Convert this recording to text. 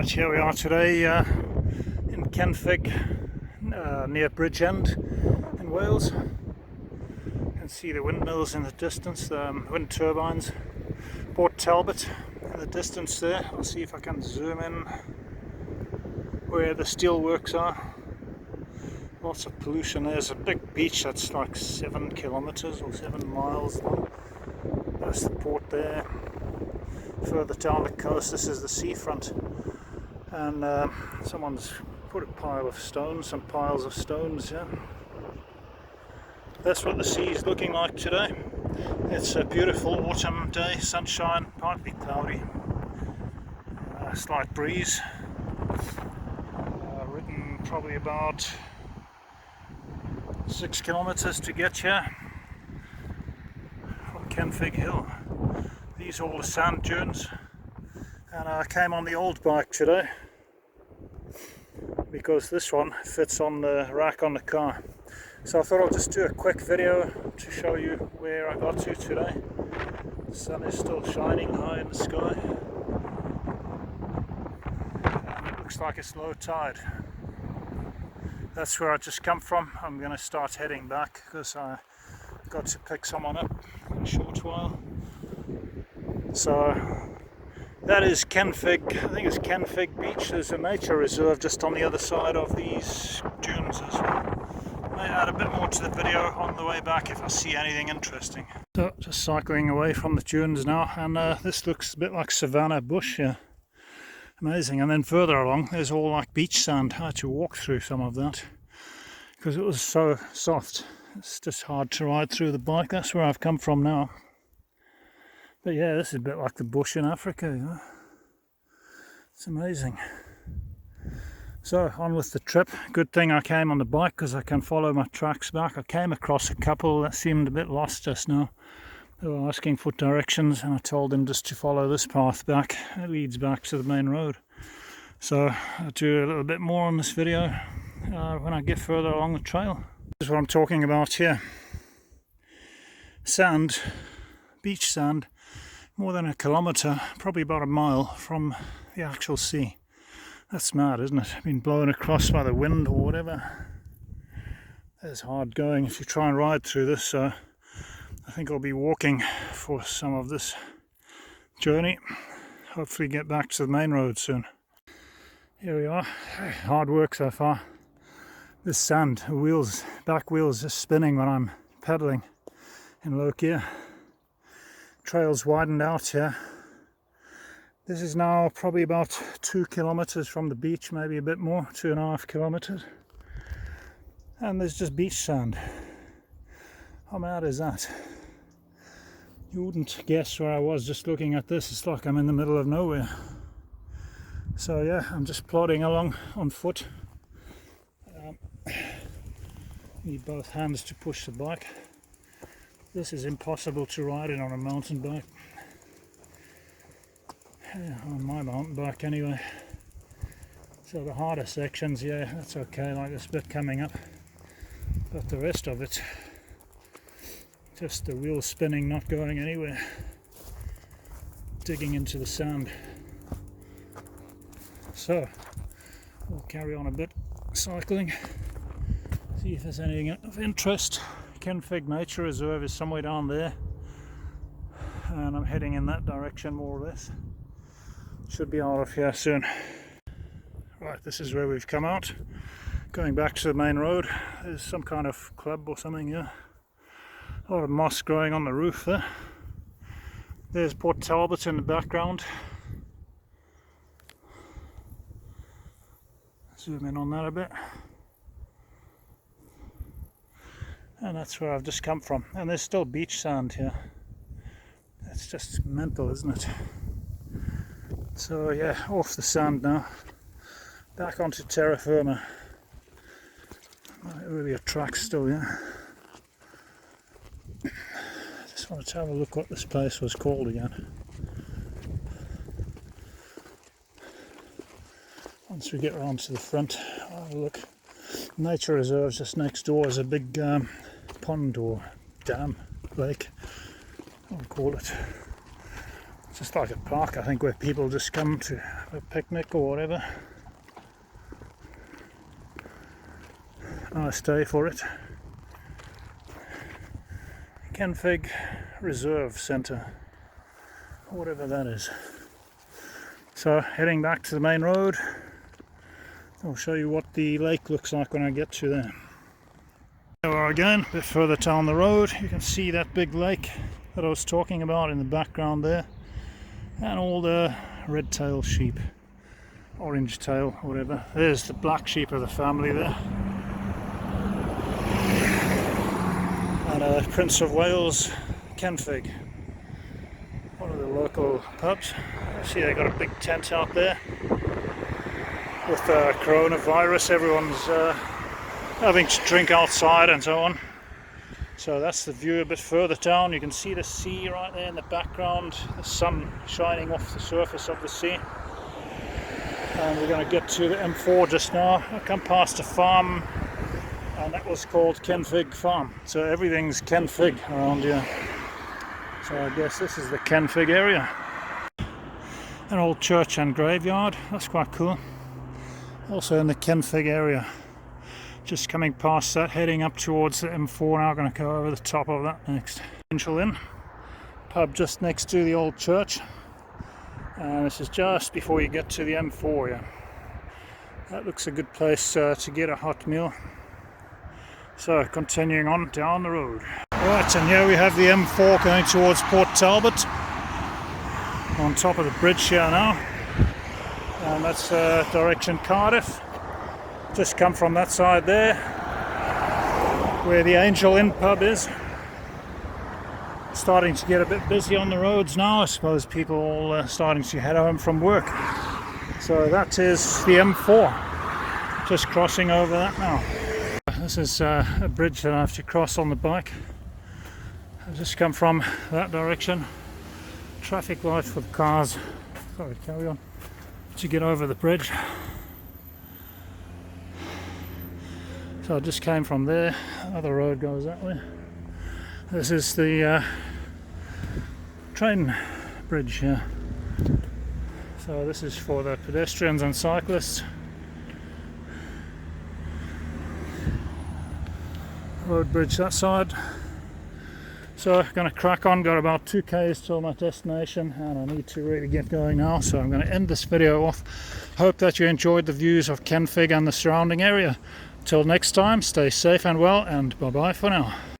Right, here we are today in Kenfig, near Bridgend in Wales. You can see the windmills in the distance, the wind turbines. Port Talbot in the distance there. I'll see if I can zoom in where the steelworks are. Lots of pollution. There's a big beach that's like 7 kilometers or 7 miles long. There's the port there. Further down the coast, this is the seafront. And someone's put a pile of stones, some piles of stones here. That's what the sea is looking like today. It's a beautiful autumn day, sunshine, partly cloudy, slight breeze. Ridden probably about 6 kilometers to get here from Kenfig Hill. These are all the sand dunes. And I came on the old bike today because this one fits on the rack on the car. So I thought I'll just do a quick video to show you where I got to today. The sun is still shining high in the sky and it looks like it's low tide. That's where I just come from. I'm going to start heading back because I got to pick someone up in a short while. So that is Kenfig, I think it's Kenfig Beach. There's a nature reserve just on the other side of these dunes as well. I may add a bit more to the video on the way back if I see anything interesting. So just cycling away from the dunes now, and this looks a bit like savanna bush here. Amazing. And then further along there's all like beach sand. I had to walk through some of that because it was so soft. It's just hard to ride through the bike. That's where I've come from now. But yeah, this is a bit like the bush in Africa, you know. It's amazing. So on with the trip. Good thing I came on the bike because I can follow my tracks back. I came across a couple that seemed a bit lost just now. They were asking for directions and I told them just to follow this path back. It leads back to the main road. So I'll do a little bit more on this video when I get further along the trail. This is what I'm talking about here. Sand, beach sand. More than a kilometre, probably about a mile from the actual sea. That's mad, isn't it? Been blown across by the wind or whatever. It's hard going if you try and ride through this, so I think I'll be walking for some of this journey. Hopefully get back to the main road soon. Here we are. Hard work so far. This sand, the wheels, back wheels just spinning when I'm pedaling in low gear. Trails widened out here. This is now probably about 2 kilometers from the beach, maybe a bit more, 2.5 kilometers. And there's just beach sand. How mad is that? You wouldn't guess where I was just looking at this. It's like I'm in the middle of nowhere. So yeah, I'm just plodding along on foot. Need both hands to push the bike. This is impossible to ride it on a mountain bike. Yeah, on my mountain bike anyway. So the harder sections, yeah, that's okay, like this bit coming up. But the rest of it, just the wheels spinning, not going anywhere. Digging into the sand. So, we'll carry on a bit cycling. See if there's anything of interest. Kenfig Nature Reserve is somewhere down there and I'm heading in that direction more or less. Should be out of here soon. Right, this is where we've come out. Going back to the main road. There's some kind of club or something here. A lot of moss growing on the roof there. There's Port Talbot in the background. Zoom in on that a bit. And that's where I've just come from. And there's still beach sand here. It's just mental, isn't it? So yeah, off the sand now. Back onto terra firma. Might really a track still, yeah. Just wanted to have a look what this place was called again. Once we get round to the front, I'll have a look. Nature reserve just next door is a big pond or dam, lake, I'll call it. It's just like a park, I think, where people just come to have a picnic or whatever. Nice day for it. Kenfig Reserve Centre, whatever that is. So heading back to the main road. I'll show you what the lake looks like when I get to there. There we are again, a bit further down the road. You can see that big lake that I was talking about in the background there, and all the red-tailed sheep, orange tail, whatever. There's the black sheep of the family there. And Prince of Wales Kenfig, one of the local pubs. See, they got a big tent out there. With coronavirus, everyone's having to drink outside and so on. So that's the view a bit further down. You can see the sea right there in the background, the sun shining off the surface of the sea. And we're going to get to the M4 just now. I come past a farm, and that was called Kenfig Farm. So everything's Kenfig around here. So I guess this is the Kenfig area. An old church and graveyard, that's quite cool. Also in the Kenfig area. Just coming past that, heading up towards the M4 now. Going to go over the top of that next. Angel Inn, pub just next to the old church. And this is just before you get to the M4, yeah. That looks a good place to get a hot meal. So continuing on down the road. Right, and here we have the M4 going towards Port Talbot. On top of the bridge here now. And that's direction Cardiff. Just come from that side there, where the Angel Inn pub is. Starting to get a bit busy on the roads now. I suppose people all starting to head home from work. So that is the M4. Just crossing over that now. This is a bridge that I have to cross on the bike. I've just come from that direction. Traffic light for the cars. Sorry, carry on. To get over the bridge. So I just came from there. The other road goes that way. This is the train bridge here. So this is for the pedestrians and cyclists. Road bridge that side. So going to crack on, got about 2 k's till my destination, and I need to really get going now, so I'm going to end this video off. Hope that you enjoyed the views of Kenfig and the surrounding area. Till next time, stay safe and well, and bye bye for now.